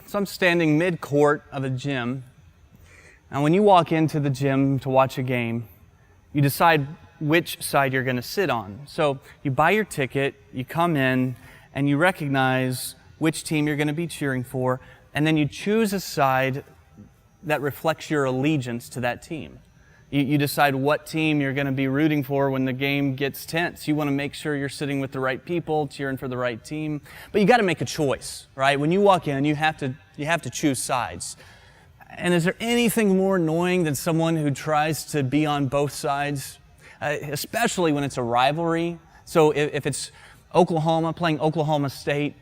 So I'm standing mid-court of a gym. And when you walk into the gym to watch a game, you decide which side you're going to sit on. So you buy your ticket, you come in, and you recognize which team you're going to be cheering for, and then you choose a side that reflects your allegiance to that team. You decide what team you're going to be rooting for when the game gets tense. You want to make sure you're sitting with the right people, cheering for the right team. But you got to make a choice, right? When you walk in, you have to choose sides. And is there anything more annoying than someone who tries to be on both sides, especially when it's a rivalry? So if it's Oklahoma playing Oklahoma State,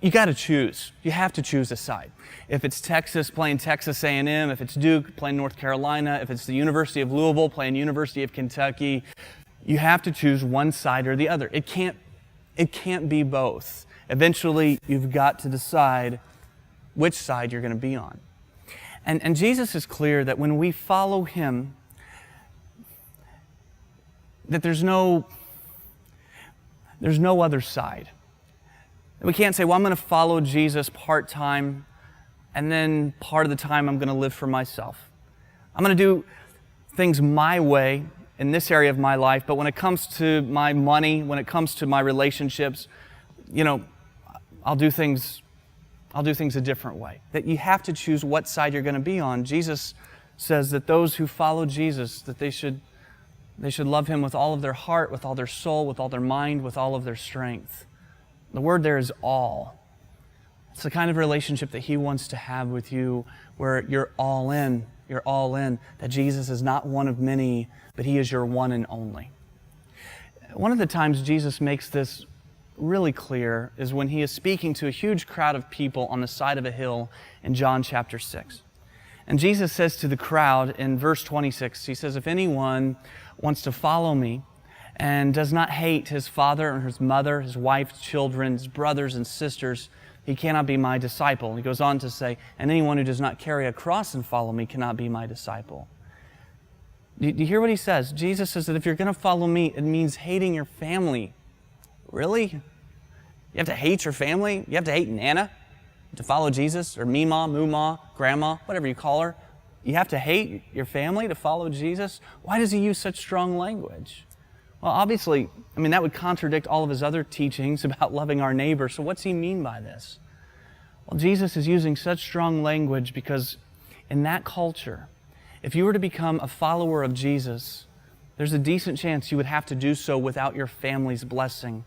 you got to choose. You have to choose a side. If it's Texas playing Texas A&M, if it's Duke playing North Carolina, if it's the University of Louisville playing University of Kentucky, you have to choose one side or the other. It can't be both. Eventually, you've got to decide which side you're going to be on. And Jesus is clear that when we follow Him, that there's no other side. We can't say, well, I'm going to follow Jesus part-time, and then part of the time I'm going to live for myself. I'm going to do things my way in this area of my life, but when it comes to my money, when it comes to my relationships, I'll do things a different way. That you have to choose what side you're going to be on. Jesus says that those who follow Jesus, that they should love Him with all of their heart, with all their soul, with all their mind, with all of their strength. The word there is all. It's the kind of relationship that He wants to have with you where you're all in. You're all in. That Jesus is not one of many, but He is your one and only. One of the times Jesus makes this really clear is when He is speaking to a huge crowd of people on the side of a hill in John chapter 6. And Jesus says to the crowd in verse 26, He says, if anyone wants to follow me, and does not hate his father or his mother, his wife, children, his brothers and sisters, he cannot be my disciple. He goes on to say, and anyone who does not carry a cross and follow me cannot be my disciple. Do you hear what He says? Jesus says that if you're going to follow me, it means hating your family. Really? You have to hate your family? You have to hate Nana to follow Jesus? Or Mima, Muma, Grandma, whatever you call her? You have to hate your family to follow Jesus? Why does He use such strong language? Well, obviously, that would contradict all of His other teachings about loving our neighbor. So what's He mean by this? Well, Jesus is using such strong language because in that culture, if you were to become a follower of Jesus, there's a decent chance you would have to do so without your family's blessing.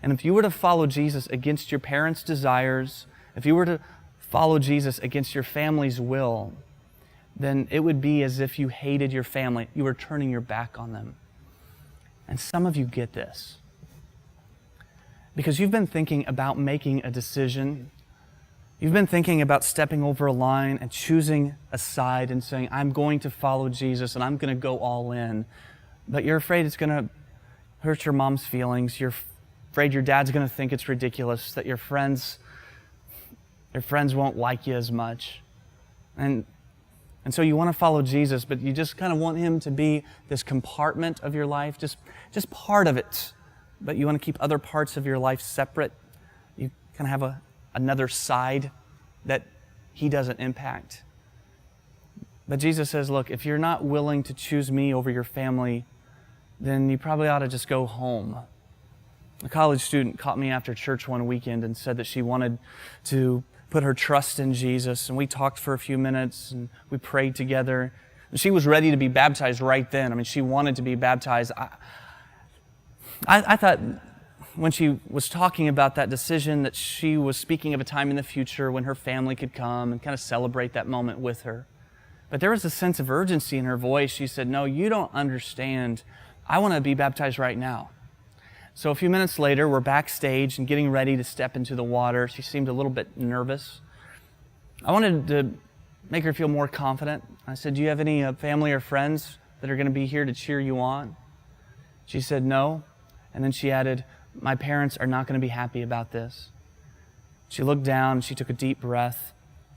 And if you were to follow Jesus against your parents' desires, if you were to follow Jesus against your family's will, then it would be as if you hated your family. You were turning your back on them. And some of you get this because you've been thinking about making a decision. You've been thinking about stepping over a line and choosing a side and saying, I'm going to follow Jesus and I'm going to go all in. But you're afraid it's going to hurt your mom's feelings. You're afraid your dad's going to think it's ridiculous, that your friends won't like you as much. And so you want to follow Jesus, but you just kind of want Him to be this compartment of your life, just part of it. But you want to keep other parts of your life separate. You kind of have another side that He doesn't impact. But Jesus says, look, if you're not willing to choose me over your family, then you probably ought to just go home. A college student caught me after church one weekend and said that she wanted to put her trust in Jesus, and we talked for a few minutes, and we prayed together. And she was ready to be baptized right then. She wanted to be baptized. I thought when she was talking about that decision that she was speaking of a time in the future when her family could come and kind of celebrate that moment with her. But there was a sense of urgency in her voice. She said, no, you don't understand. I want to be baptized right now. So a few minutes later, we're backstage and getting ready to step into the water. She seemed a little bit nervous. I wanted to make her feel more confident. I said, do you have any family or friends that are going to be here to cheer you on? She said, no. And then she added, my parents are not going to be happy about this. She looked down, she took a deep breath.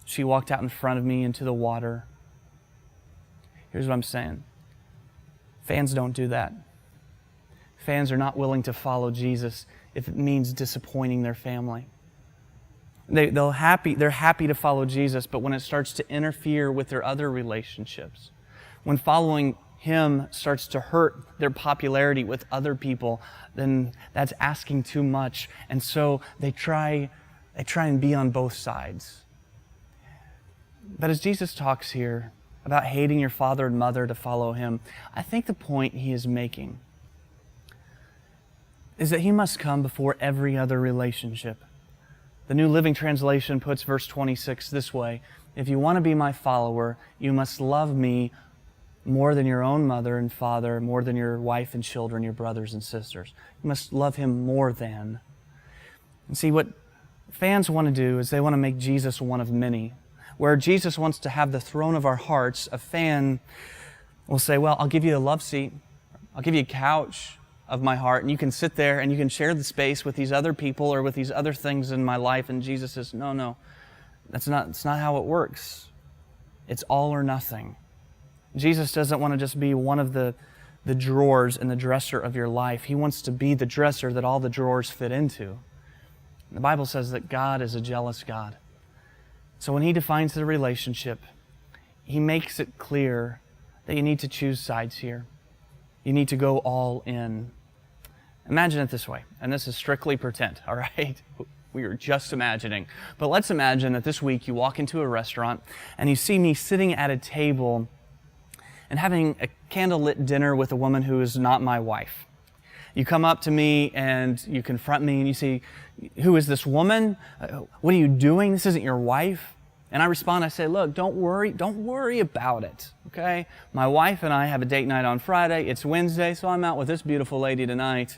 She walked out in front of me into the water. Here's what I'm saying. Fans don't do that. Fans are not willing to follow Jesus if it means disappointing their family. They're happy to follow Jesus, but when it starts to interfere with their other relationships, when following Him starts to hurt their popularity with other people, then that's asking too much. And so they try and be on both sides. But as Jesus talks here about hating your father and mother to follow Him, I think the point He is making is that He must come before every other relationship. The New Living Translation puts verse 26 this way: if you want to be my follower, you must love me more than your own mother and father, more than your wife and children, your brothers and sisters. You must love Him more than. And see, what fans want to do is they want to make Jesus one of many. Where Jesus wants to have the throne of our hearts, a fan will say, well, I'll give you a love seat. I'll give you a couch of my heart, and you can sit there and you can share the space with these other people or with these other things in my life. And Jesus says, no, that's not how it works. It's all or nothing. Jesus doesn't want to just be one of the drawers in the dresser of your life. He wants to be the dresser that all the drawers fit into. The Bible says that God is a jealous God. So when He defines the relationship, He makes it clear that you need to choose sides here. You need to go all in. Imagine it this way, and this is strictly pretend, all right? We are just imagining. But let's imagine that this week you walk into a restaurant and you see me sitting at a table and having a candlelit dinner with a woman who is not my wife. You come up to me and you confront me and you say, who is this woman? What are you doing? This isn't your wife. And I respond, I say, look, don't worry about it, okay? My wife and I have a date night on Friday. It's Wednesday, so I'm out with this beautiful lady tonight.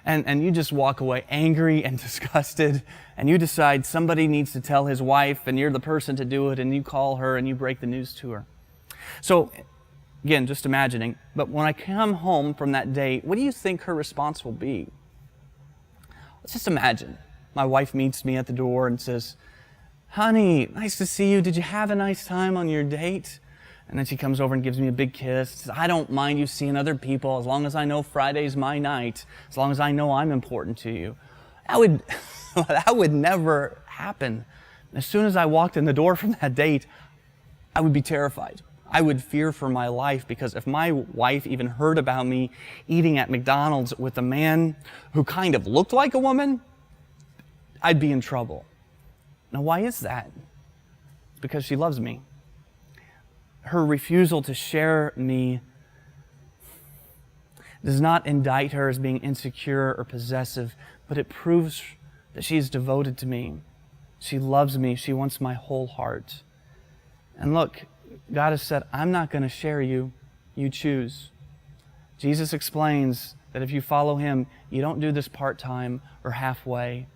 And you just walk away angry and disgusted, and you decide somebody needs to tell his wife, and you're the person to do it, and you call her and you break the news to her. So, again, just imagining, but when I come home from that date, what do you think her response will be? Let's just imagine. My wife meets me at the door and says, honey, nice to see you. Did you have a nice time on your date? And then she comes over and gives me a big kiss. Says, I don't mind you seeing other people as long as I know Friday's my night, as long as I know I'm important to you. That would never happen. As soon as I walked in the door from that date, I would be terrified. I would fear for my life, because if my wife even heard about me eating at McDonald's with a man who kind of looked like a woman, I'd be in trouble. Now, why is that? It's because she loves me. Her refusal to share me does not indict her as being insecure or possessive, but it proves that she is devoted to me. She loves me. She wants my whole heart. And look, God has said, I'm not going to share you. You choose. Jesus explains that if you follow Him, you don't do this part-time or halfway.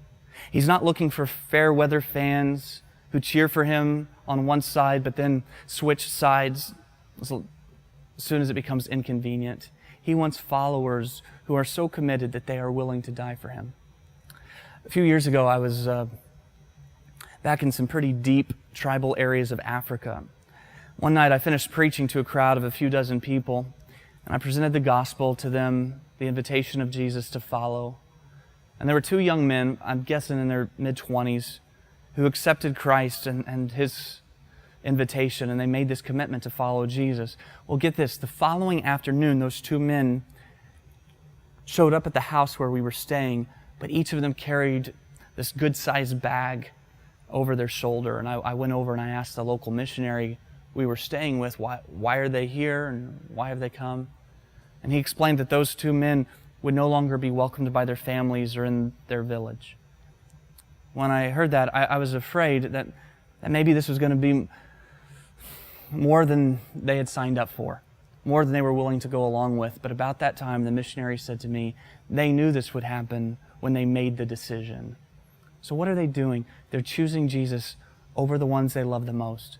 He's not looking for fair weather fans who cheer for Him on one side but then switch sides as soon as it becomes inconvenient. He wants followers who are so committed that they are willing to die for Him. A few years ago, I was back in some pretty deep tribal areas of Africa. One night I finished preaching to a crowd of a few dozen people, and I presented the gospel to them, the invitation of Jesus to follow. And there were two young men, I'm guessing in their mid-20s, who accepted Christ and His invitation, and they made this commitment to follow Jesus. Well, get this, the following afternoon, those two men showed up at the house where we were staying, but each of them carried this good-sized bag over their shoulder. And I went over and I asked the local missionary we were staying with, why are they here and why have they come? And he explained that those two men would no longer be welcomed by their families or in their village. When I heard that, I was afraid that maybe this was going to be more than they had signed up for, more than they were willing to go along with. But about that time, the missionary said to me, they knew this would happen when they made the decision. So what are they doing? They're choosing Jesus over the ones they love the most.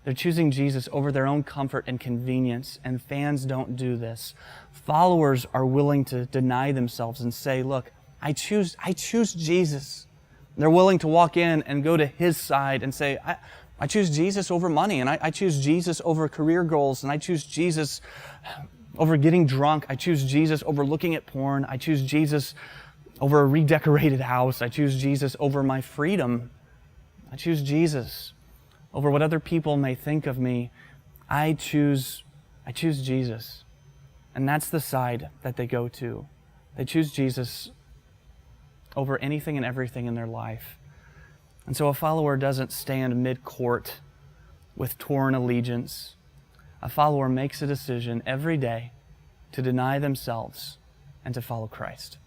They're choosing Jesus over their own comfort and convenience, and fans don't do this. Followers are willing to deny themselves and say, look, I choose Jesus. They're willing to walk in and go to His side and say, I choose Jesus over money, and I choose Jesus over career goals, and I choose Jesus over getting drunk. I choose Jesus over looking at porn. I choose Jesus over a redecorated house. I choose Jesus over my freedom. I choose Jesus over what other people may think of me. I choose Jesus. And that's the side that they go to. They choose Jesus over anything and everything in their life. And so a follower doesn't stand mid-court with torn allegiance. A follower makes a decision every day to deny themselves and to follow Christ.